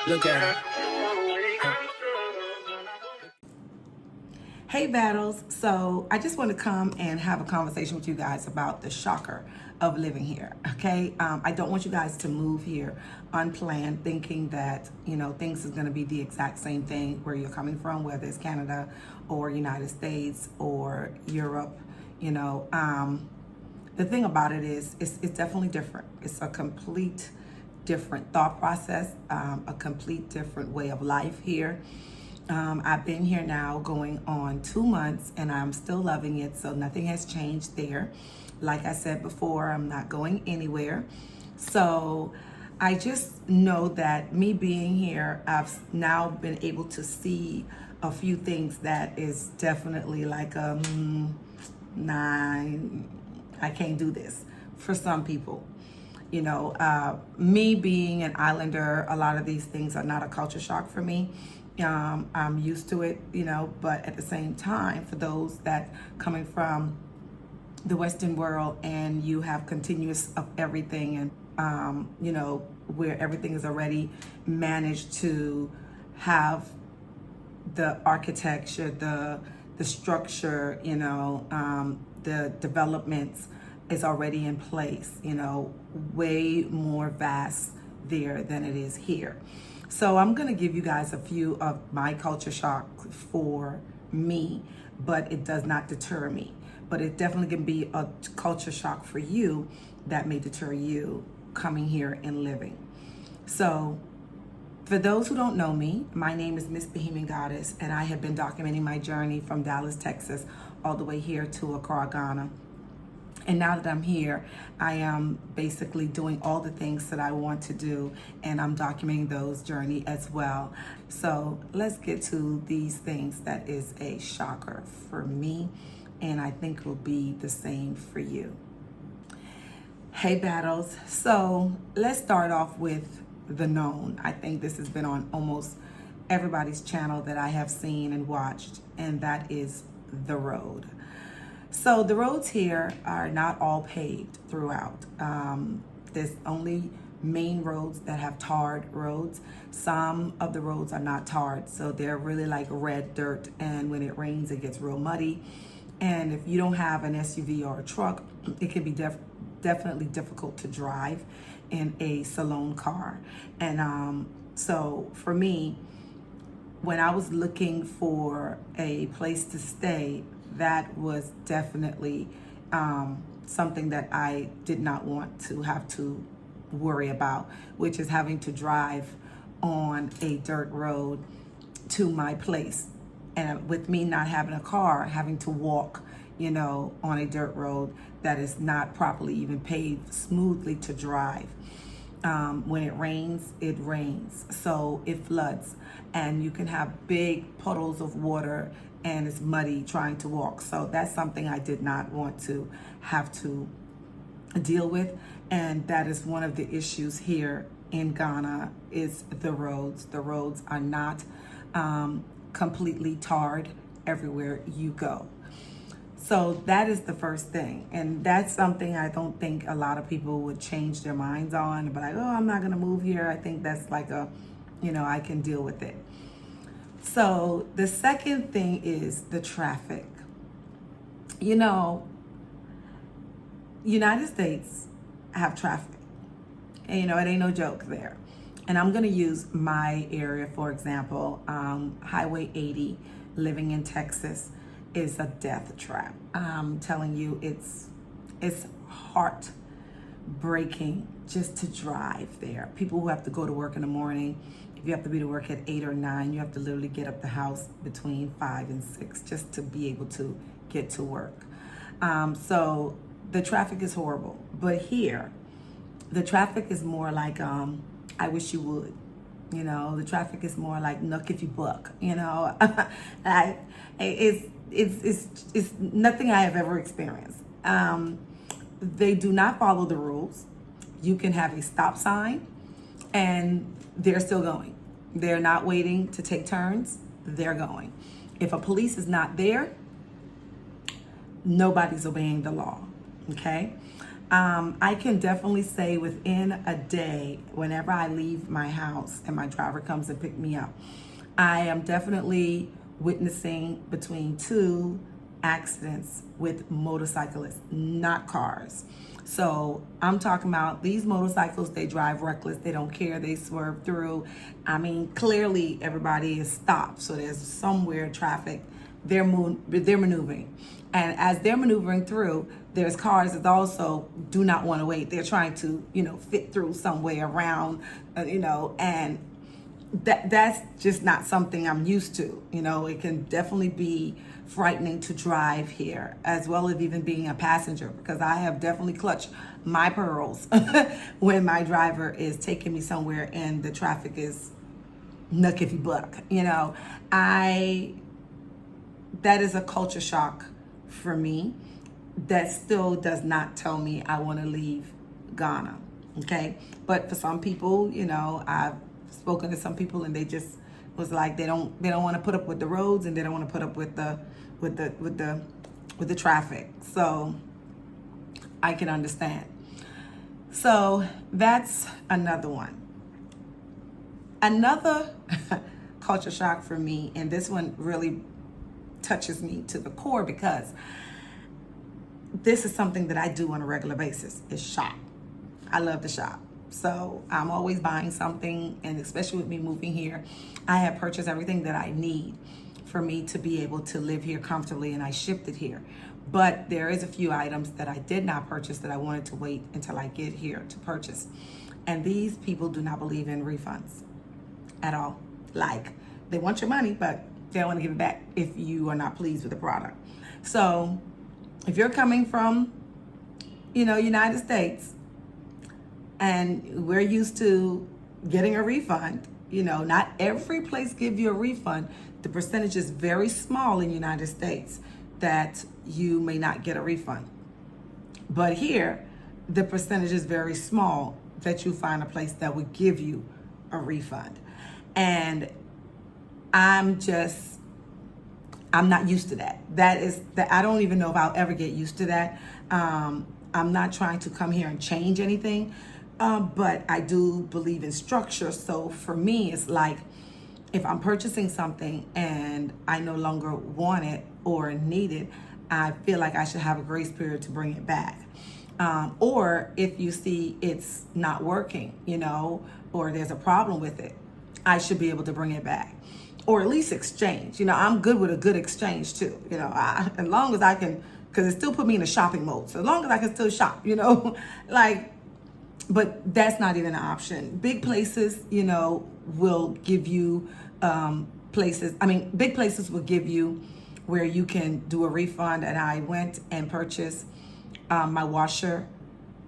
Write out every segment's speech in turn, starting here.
Look at her. Hey Battles, so I just want to come and have a conversation with you guys about the shocker of living here, okay? I don't want you guys to move here unplanned thinking that, things is going to be the exact same thing where you're coming from, whether it's Canada or United States or Europe, the thing about it is it's definitely different. It's a complete different thought process, a complete different way of life here. I've been here now going on 2 months and I'm still loving it, so nothing has changed there. Like I said before, I'm not going anywhere. So I just know that me being here, I've now been able to see a few things that is definitely like nah, I can't do this for some people. Me being an islander, a lot of these things are not a culture shock for me. I'm used to it, but at the same time, for those that coming from the Western world and you have continuous of everything and, where everything is already managed to have the architecture, the structure, the developments is already in place, way more vast there than it is here. So I'm going to give you guys a few of my culture shock for me, but it does not deter me. But it definitely can be a culture shock for you that may deter you coming here and living. So for those who don't know me, my name is Miss Bahamian Goddess, and I have been documenting my journey from Dallas, Texas, all the way here to Accra, Ghana. And now that I'm here, I am basically doing all the things that I want to do, and I'm documenting those journey as well. So let's get to these things that is a shocker for me, and I think will be the same for you. Hey Battles, so let's start off with the known. I think this has been on almost everybody's channel that I have seen and watched, and that is the road. So the roads here are not all paved throughout. There's only main roads that have tarred roads. Some of the roads are not tarred, so they're really like red dirt, and when it rains, it gets real muddy. And if you don't have an SUV or a truck, it can be definitely difficult to drive in a salon car. And so for me, when I was looking for a place to stay, that was definitely something that I did not want to have to worry about, which is having to drive on a dirt road to my place. And with me not having a car, having to walk, on a dirt road that is not properly even paved smoothly to drive. When it rains, so it floods, and you can have big puddles of water and it's muddy trying to walk. So that's something I did not want to have to deal with, and that is one of the issues here in Ghana is the roads. The roads are not completely tarred everywhere you go. So that is the first thing. And that's something I don't think a lot of people would change their minds on. But like, oh, I'm not going to move here. I think that's like I can deal with it. So the second thing is the traffic. United States have traffic. And, it ain't no joke there. And I'm going to use my area, for example, Highway 80, living in Texas, is a death trap. I'm telling you, it's heartbreaking just to drive there. People who have to go to work in the morning, if you have to be to work at 8 or 9, you have to literally get up the house between 5 and 6 just to be able to get to work. So the traffic is horrible. But here, the traffic is more like, I wish you would. The traffic is more like nuck if you buck. It's nothing I have ever experienced. They do not follow the rules. You can have a stop sign and they're still going. They're not waiting to take turns. They're going. If a police is not there, nobody's obeying the law. Okay. I can definitely say within a day, whenever I leave my house and my driver comes and pick me up, I am definitely witnessing between 2 accidents with motorcyclists, not cars. So I'm talking about these motorcycles, they drive reckless, they don't care, they swerve through. I mean, clearly everybody is stopped. So there's somewhere traffic, they're maneuvering. And as they're maneuvering through, there's cars that also do not want to wait. They're trying to, fit through somewhere around, and that's just not something I'm used to. It can definitely be frightening to drive here, as well as even being a passenger, because I have definitely clutched my pearls when my driver is taking me somewhere and the traffic is nuck if you buck. That is a culture shock for me. That still does not tell me I want to leave Ghana. Okay, but for some people, I've spoken to some people and they just was like they don't want to put up with the roads, and they don't want to put up with the traffic. So I can understand. So that's another one. Another culture shock for me, and this one really touches me to the core, because this is something that I do on a regular basis, is shop. I love to shop. So I'm always buying something, and especially with me moving here, I have purchased everything that I need for me to be able to live here comfortably, and I shipped it here. But there is a few items that I did not purchase that I wanted to wait until I get here to purchase. And these people do not believe in refunds at all. Like, they want your money, but they don't want to give it back if you are not pleased with the product. So if you're coming from, United States, and we're used to getting a refund, not every place gives you a refund. The percentage is very small in the United States that you may not get a refund. But here, the percentage is very small that you find a place that would give you a refund. And I'm not used to that. I don't even know if I'll ever get used to that. I'm not trying to come here and change anything, but I do believe in structure. So for me, it's like, if I'm purchasing something and I no longer want it or need it, I feel like I should have a grace period to bring it back. Or if you see it's not working, or there's a problem with it, I should be able to bring it back. Or at least exchange. I'm good with a good exchange too. As long as I can, because it still put me in a shopping mode. So as long as I can still shop, but that's not even an option. Big places, will give you big places will give you where you can do a refund. And I went and purchased my washer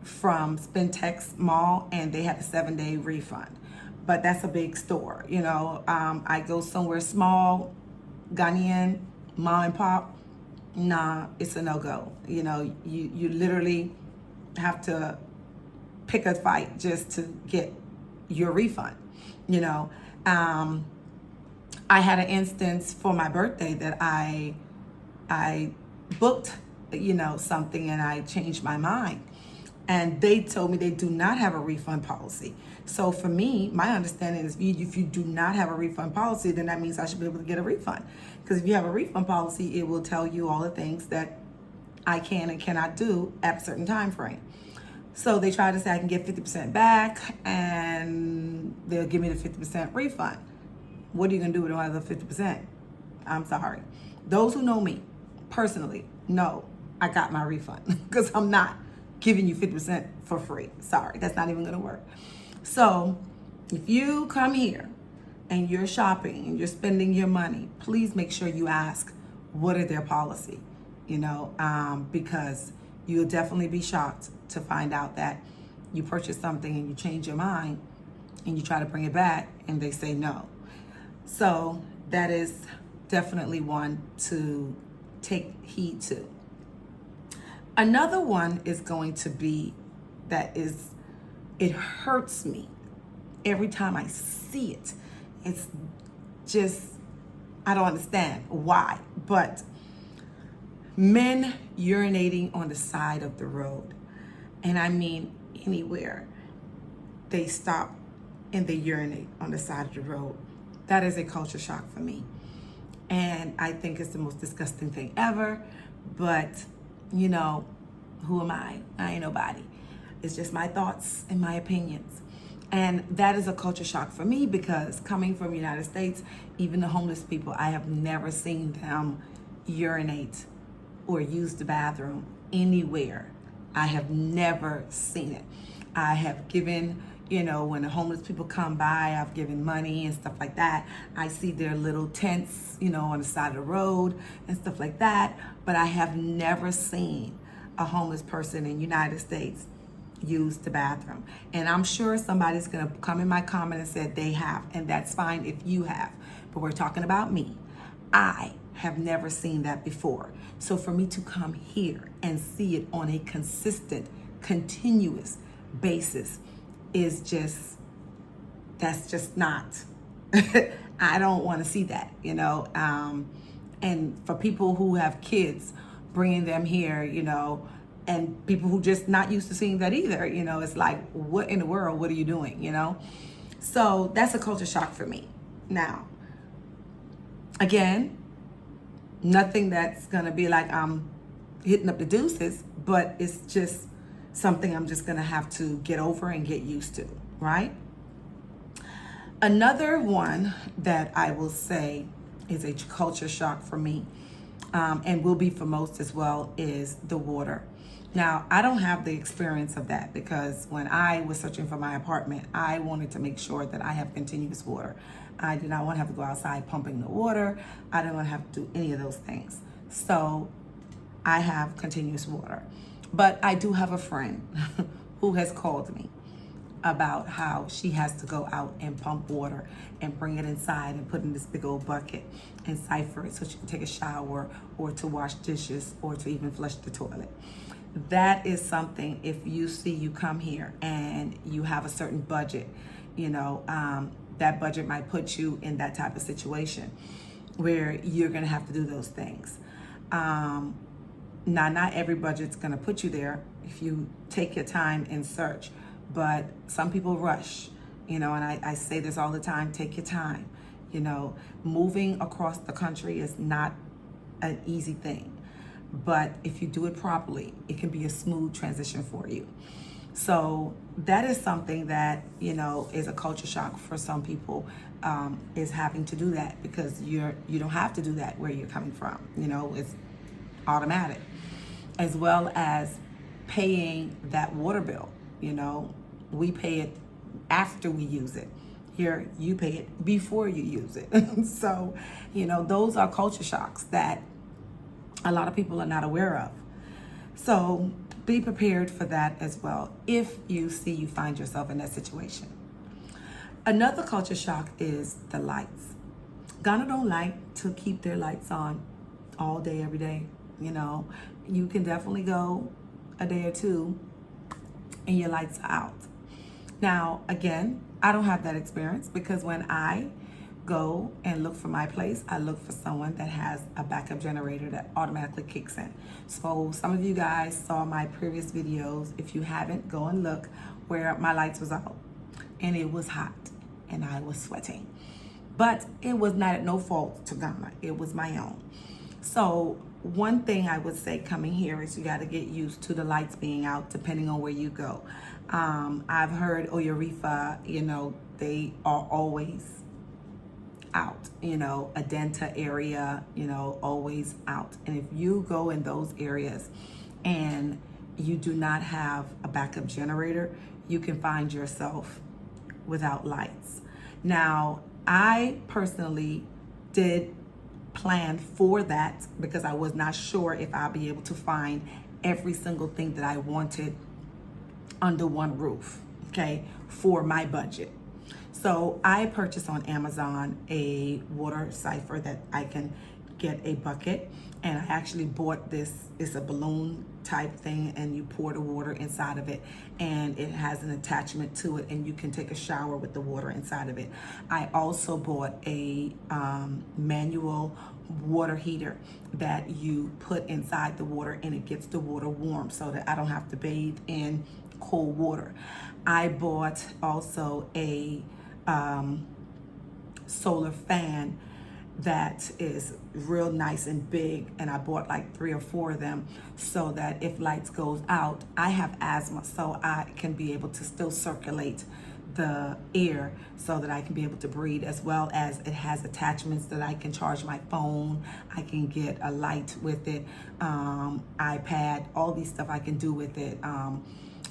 from Spintex Mall, and they had a 7-day refund. But that's a big store, I go somewhere small, Ghanaian, mom and pop, nah, it's a no-go. You literally have to pick a fight just to get your refund. I had an instance for my birthday that I booked, something, and I changed my mind. And they told me they do not have a refund policy. So for me, my understanding is if you do not have a refund policy, then that means I should be able to get a refund. Because if you have a refund policy, it will tell you all the things that I can and cannot do at a certain time frame. So they try to say I can get 50% back and they'll give me the 50% refund. What are you going to do with the other 50%? I'm sorry. Those who know me personally know I got my refund, because I'm not giving you 50% for free. Sorry, that's not even going to work. So if you come here and you're shopping and you're spending your money, please make sure you ask what are their policy, because you'll definitely be shocked to find out that you purchase something and you change your mind and you try to bring it back and they say no. So that is definitely one to take heed to. Another one is going to be it hurts me every time I see it. It's just, I don't understand why, but men urinating on the side of the road. and I mean anywhere, they stop and they urinate on the side of the road. That is a culture shock for me. And I think it's the most disgusting thing ever. But, you know, who am I? I ain't nobody. It's just my thoughts and my opinions. And that is a culture shock for me, because coming from the United States, even the homeless people, I have never seen them urinate or use the bathroom anywhere. I have never seen it. I have given, you know, when the homeless people come by, I've given money and stuff like that. I see their little tents, you know, on the side of the road and stuff like that. But I have never seen a homeless person in the United States use the bathroom. And I'm sure somebody's gonna come in my comment and said they have, and that's fine if you have. But we're talking about me. I have never seen that before. So for me to come here and see it on a consistent, continuous basis is just, that's just not, I don't want to see that, you know. And for people who have kids, bringing them here, you know, and people who just not used to seeing that either, you know, it's like, what in the world, what are you doing, you know? So that's a culture shock for me. Now, again, nothing that's gonna be like I'm hitting up the deuces, but it's just something I'm just gonna have to get over and get used to, right? Another one that I will say is a culture shock for me, and will be for most as well, is the water. Now, I don't have the experience of that, because when I was searching for my apartment, I wanted to make sure that I have continuous water. I did not want to have to go outside pumping the water. I didn't want to have to do any of those things. So I have continuous water. But I do have a friend who has called me about how she has to go out and pump water and bring it inside and put in this big old bucket and siphon it so she can take a shower or to wash dishes or to even flush the toilet. That is something, if you come here and you have a certain budget, you know, that budget might put you in that type of situation where you're gonna have to do those things. Now, not every budget's gonna put you there if you take your time and search, but some people rush, you know, and I say this all the time, take your time. You know, moving across the country is not an easy thing. But if you do it properly, it can be a smooth transition for you. So that is something that, you know, is a culture shock for some people, is having to do that, because you don't have to do that where you're coming from. You know, it's automatic. As well as paying that water bill. You know, we pay it after we use it. Here, you pay it before you use it. So, you know, those are culture shocks that a lot of people are not aware of. So be prepared for that as well if you find yourself in that situation. Another culture shock is the lights. Ghana don't like to keep their lights on all day, every day. You know, you can definitely go a day or two and your lights are out. Now, again, I don't have that experience, because when I go and look for my place, I look for someone that has a backup generator that automatically kicks in. So some of you guys saw my previous videos. If you haven't, go and look where my lights was out and it was hot and I was sweating. But it was not at no fault to Ghana. It was my own. So one thing I would say coming here is you got to get used to the lights being out depending on where you go. I've heard Oyarifa, you know, they are always out, you know, Adenta area, you know, always out. And if you go in those areas and you do not have a backup generator, you can find yourself without lights. Now, I personally did plan for that because I was not sure if I'll be able to find every single thing that I wanted under one roof, okay, for my budget. So I purchased on Amazon a water cipher that I can get a bucket, and I actually bought this. It's a balloon type thing, and you pour the water inside of it, and it has an attachment to it, and you can take a shower with the water inside of it. I also bought a manual water heater that you put inside the water, and it gets the water warm so that I don't have to bathe in cold water. I bought also a solar fan that is real nice and big, and I bought like 3 or 4 of them so that if lights goes out, I have asthma, so I can be able to still circulate the air so that I can be able to breathe, as well as it has attachments that I can charge my phone, I can get a light with it, iPad, all these stuff I can do with it.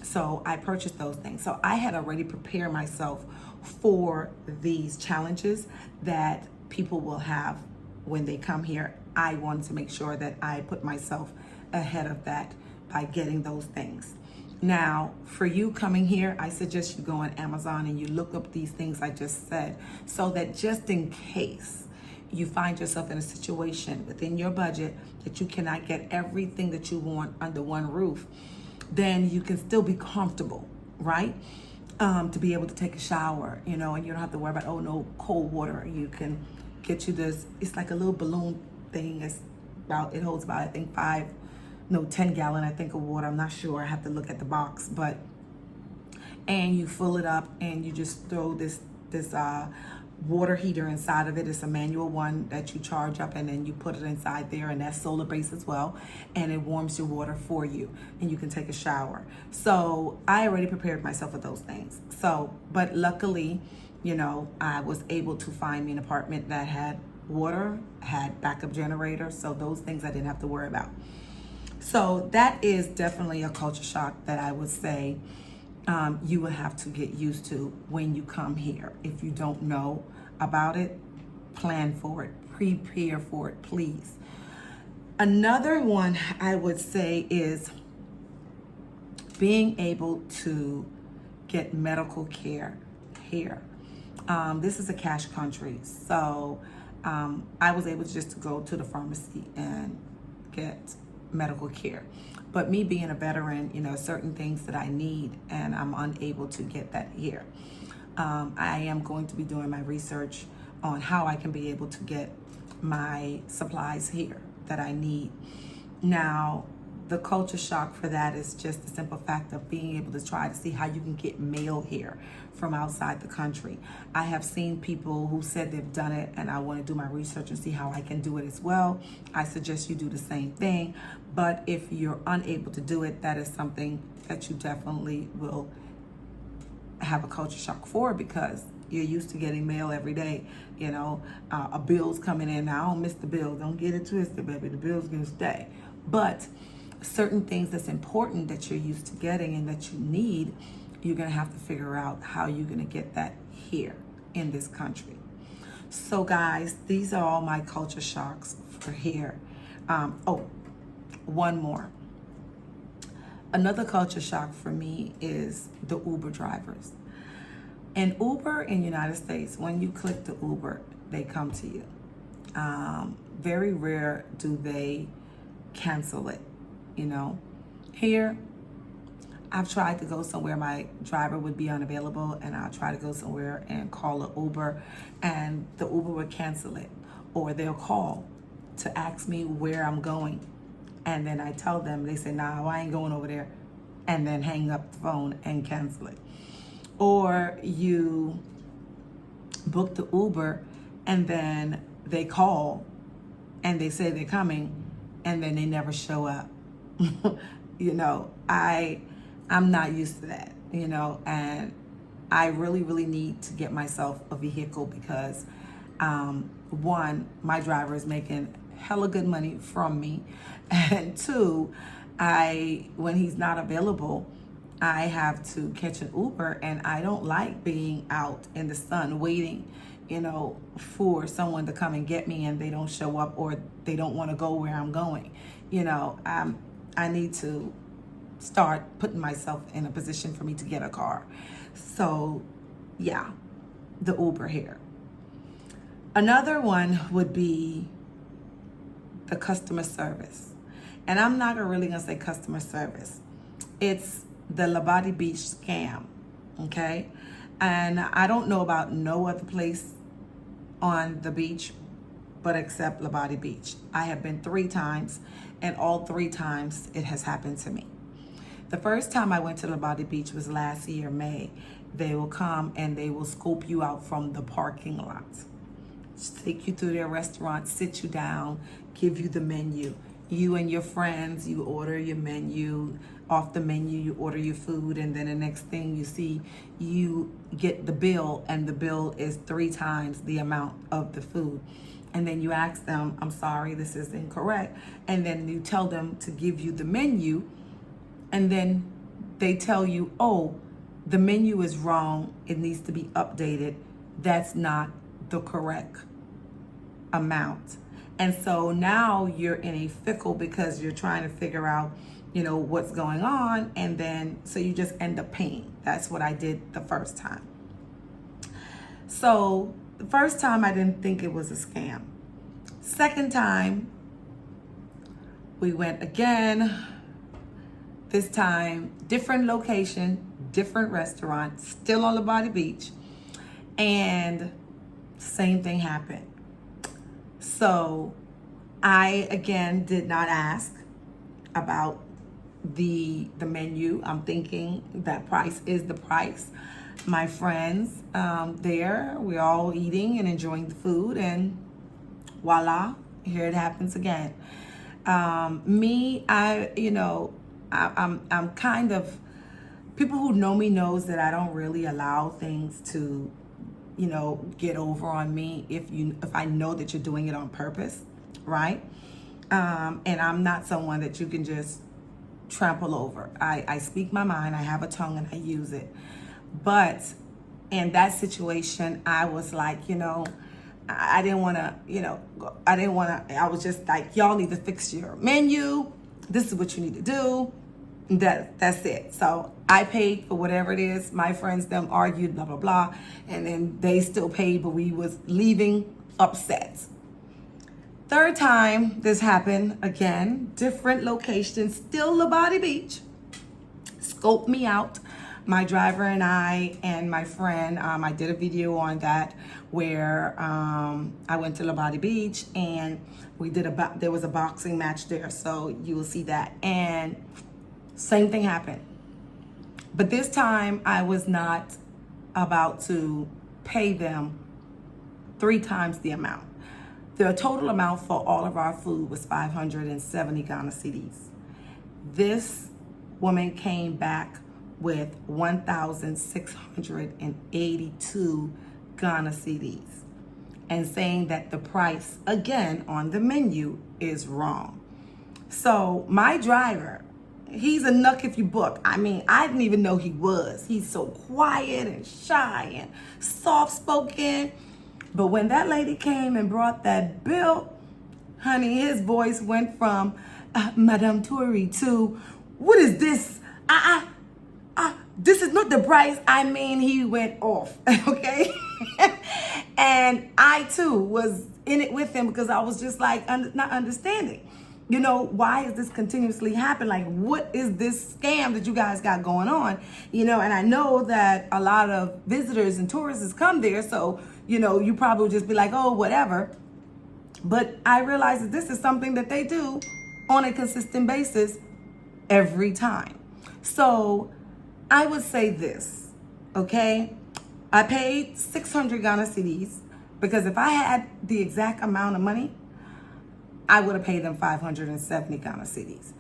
So I purchased those things. So I had already prepared myself for these challenges that people will have when they come here. I wanted to make sure that I put myself ahead of that by getting those things. Now, for you coming here, I suggest you go on Amazon and you look up these things I just said, so that just in case you find yourself in a situation within your budget that you cannot get everything that you want under one roof, then you can still be comfortable, right? To be able to take a shower, you know, and you don't have to worry about, oh no, cold water. You can get you this, it's like a little balloon thing. It holds about, I think 10 gallon, I think, of water. I'm not sure, I have to look at the box, and you fill it up and you just throw this water heater inside of it. It's a manual one that you charge up, and then you put it inside there, and that's solar based as well, and it warms your water for you, and you can take a shower. So I already prepared myself for those things. But luckily, you know, I was able to find me an apartment that had water, had backup generator, so those things I didn't have to worry about. So that is definitely a culture shock that I would say you will have to get used to when you come here. If you don't know about it, plan for it, prepare for it, please. Another one I would say is being able to get medical care here. This is a cash country, so I was able just to go to the pharmacy and get medical care. But me being a veteran, you know, certain things that I need, and I'm unable to get that here. I am going to be doing my research on how I can be able to get my supplies here that I need. Now, the culture shock for that is just the simple fact of being able to try to see how you can get mail here from outside the country. I have seen people who said they've done it, and I want to do my research and see how I can do it as well. I suggest you do the same thing, but if you're unable to do it, that is something that you definitely will have a culture shock for, because you're used to getting mail every day. You know, a bill's coming in. Now, I don't miss the bill. Don't get it twisted, baby. The bill's gonna stay. But certain things that's important that you're used to getting and that you need, you're gonna have to figure out how you're gonna get that here in this country. So guys, these are all my culture shocks for here. One more. Another culture shock for me is the Uber drivers. And Uber in the United States, when you click the Uber, they come to you. Very rare do they cancel it, you know. Here, I've tried to go somewhere my driver would be unavailable, and I'll try to go somewhere and call an Uber, and the Uber would cancel it. Or they'll call to ask me where I'm going, and then I tell them, they say, nah, I ain't going over there, and then hang up the phone and cancel it. Or you book the Uber, and then they call and they say they're coming, and then they never show up. You know, I'm not used to that, you know, and I really, really need to get myself a vehicle because, one, my driver is making hella good money from me, and two, when he's not available, I have to catch an Uber, and I don't like being out in the sun waiting, you know, for someone to come and get me, and they don't show up, or they don't want to go where I'm going. You know, I need to start putting myself in a position for me to get a car. So yeah, the Uber here. Another one would be the customer service. And I'm not really gonna say customer service. It's the Labadi Beach scam, okay? And I don't know about no other place on the beach but except Labadi Beach. I have been 3 times, and all 3 times it has happened to me. The first time I went to Labadi Beach was last year, May. They will come and they will scope you out from the parking lot, take you through their restaurant, sit you down, give you the menu. You and your friends, you order your menu. Off the menu, you order your food, and then the next thing you see, you get the bill, and the bill is 3 times the amount of the food. And then you ask them, I'm sorry, this is incorrect. And then you tell them to give you the menu, and then they tell you, oh, the menu is wrong, it needs to be updated. That's not the correct amount. And so now you're in a fickle because you're trying to figure out, what's going on. And then, so you just end up paying. That's what I did the first time. So the first time I didn't think it was a scam. Second time, we went again. This time, different location, different restaurant, still on Labadi Beach. And same thing happened. So I, again, did not ask about the menu. I'm thinking that price is the price. My friends there, we're all eating and enjoying the food, and voila, here it happens again. I'm kind of, people who know me knows that I don't really allow things to get over on me if I know that you're doing it on purpose, right? And I'm not someone that you can just trample over. I speak my mind, I have a tongue, and I use it. But in that situation, I was like, I didn't want to, I was just like, y'all need to fix your menu. This is what you need to do. That's it. So I paid for whatever it is. My friends, them argued, blah, blah, blah. And then they still paid, but we was leaving upset. Third time this happened, again, different location, still Labadi Beach. Scoped me out. My driver and I and my friend, I did a video on that where I went to Labadi Beach and we did there was a boxing match there. So you will see that. And same thing happened. But this time I was not about to pay them 3 times the amount. The total amount for all of our food was 570 Ghana cedis. This woman came back with 1,682 Ghana cedis and saying that the price, again, on the menu is wrong. So my driver, he's a nuck if you book. I mean, I didn't even know he was. He's so quiet and shy and soft-spoken. But when that lady came and brought that bill, honey, his voice went from Madame Tori to, what is this? This is not the price. I mean, he went off, okay? And I too was in it with him because I was just like, not understanding. Why is this continuously happening? Like, what is this scam that you guys got going on? And I know that a lot of visitors and tourists come there. So, you probably just be like, oh, whatever. But I realize that this is something that they do on a consistent basis every time. So I would say this, okay? I paid 600 Ghana cedis because if I had the exact amount of money, I would have paid them 570 Ghana cedis.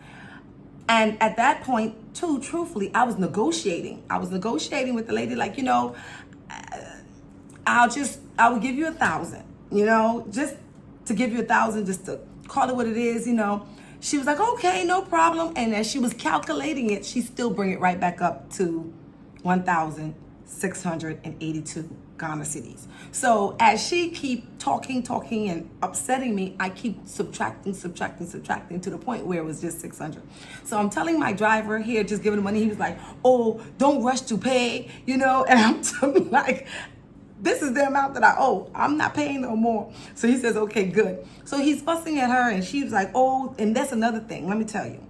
And at that point, too, truthfully, I was negotiating. with the lady, like, I will give you 1,000, just to give you 1,000, just to call it what it is, She was like, okay, no problem. And as she was calculating it, she still bring it right back up to 1,682 Ghana cedis. So as she keep talking and upsetting me, I keep subtracting to the point where it was just 600. So I'm telling my driver here, just giving him money. He was like, oh, don't rush to pay, And I'm like, this is the amount that I owe. I'm not paying no more. So he says, okay, good. So he's fussing at her, and she was like, oh, and that's another thing. Let me tell you.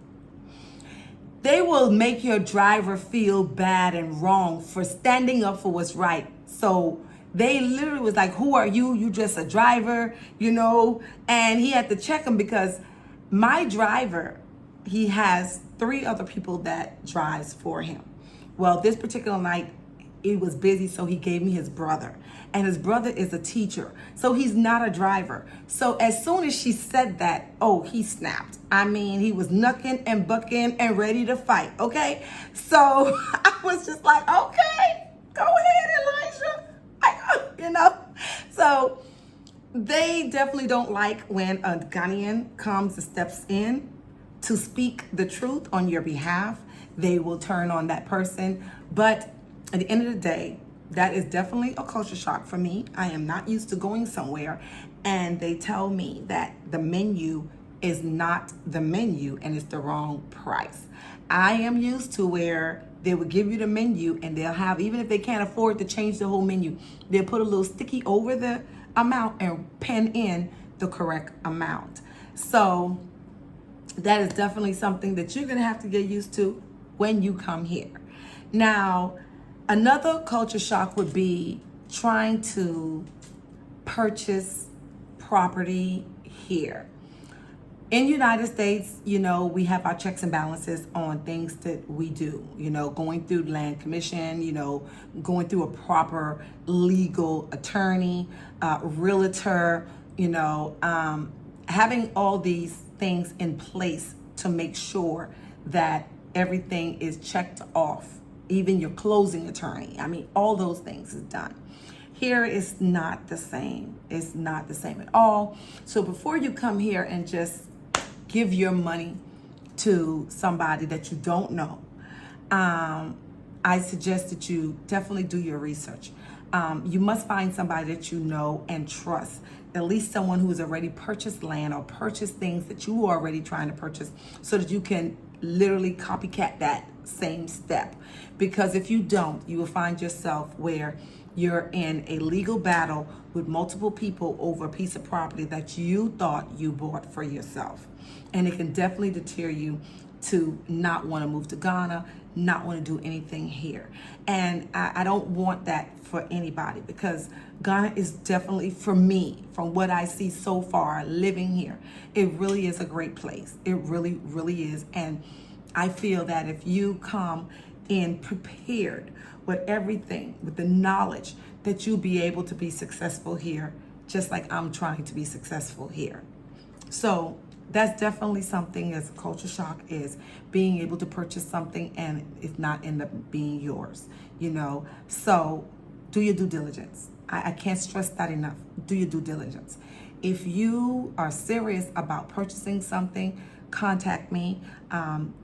They will make your driver feel bad and wrong for standing up for what's right. So they literally was like, who are you? You just a driver, you know? And he had to check him because my driver, he has 3 other people that drives for him. Well, this particular night, it was busy, so he gave me his brother. And his brother is a teacher, so he's not a driver. So as soon as she said that, oh, he snapped. I mean, he was knucking and bucking and ready to fight, okay? So I was just like, okay, go ahead, Elijah. You know? So they definitely don't like when a Ghanaian comes and steps in to speak the truth on your behalf. They will turn on that person. But at the end of the day, that is definitely a culture shock for me. I am not used to going somewhere and they tell me that the menu is not the menu and it's the wrong price. I am used to where they will give you the menu and they'll have, even if they can't afford to change the whole menu, they'll put a little sticky over the amount and pen in the correct amount. So that is definitely something that you're gonna have to get used to when you come here. Now, another culture shock would be trying to purchase property here. In the United States, you know, we have our checks and balances on things that we do, you know, going through land commission, you know, going through a proper legal attorney, realtor, you know, having all these things in place to make sure that everything is checked off, even your closing attorney. I mean, all those things is done. Here is not the same. It's not the same at all. So before you come here and just give your money to somebody that you don't know, I suggest that you definitely do your research. You must find somebody that you know and trust, at least someone who has already purchased land or purchased things that you are already trying to purchase, so that you can literally copycat that same step. Because if you don't, you will find yourself where you're in a legal battle with multiple people over a piece of property that you thought you bought for yourself. And it can definitely deter you to not want to move to Ghana, not want to do anything here. And I don't want that for anybody, because Ghana is definitely, for me, from what I see so far living here, it really is a great place. It really, really is. And I feel that if you come in prepared with everything, with the knowledge, that you'll be able to be successful here, just like I'm trying to be successful here. So that's definitely something as a culture shock, is being able to purchase something and it's not end up being yours, you know. So do your due diligence. I can't stress that enough. Do your due diligence. If you are serious about purchasing something, contact me.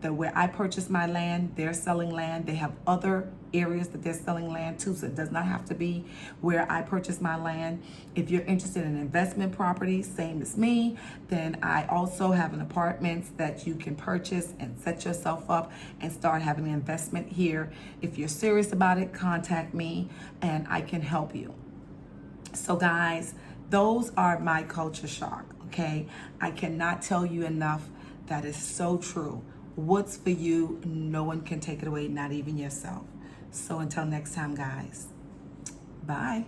Where I purchase my land, they're selling land. They have other areas that they're selling land too, so it does not have to be where I purchase my land. If you're interested in investment property, same as me, then I also have an apartment that you can purchase and set yourself up and start having an investment here. If you're serious about it, contact me and I can help you. So guys, those are my culture shock, okay? I cannot tell you enough. That is so true. What's for you, no one can take it away, not even yourself. So until next time, guys, bye.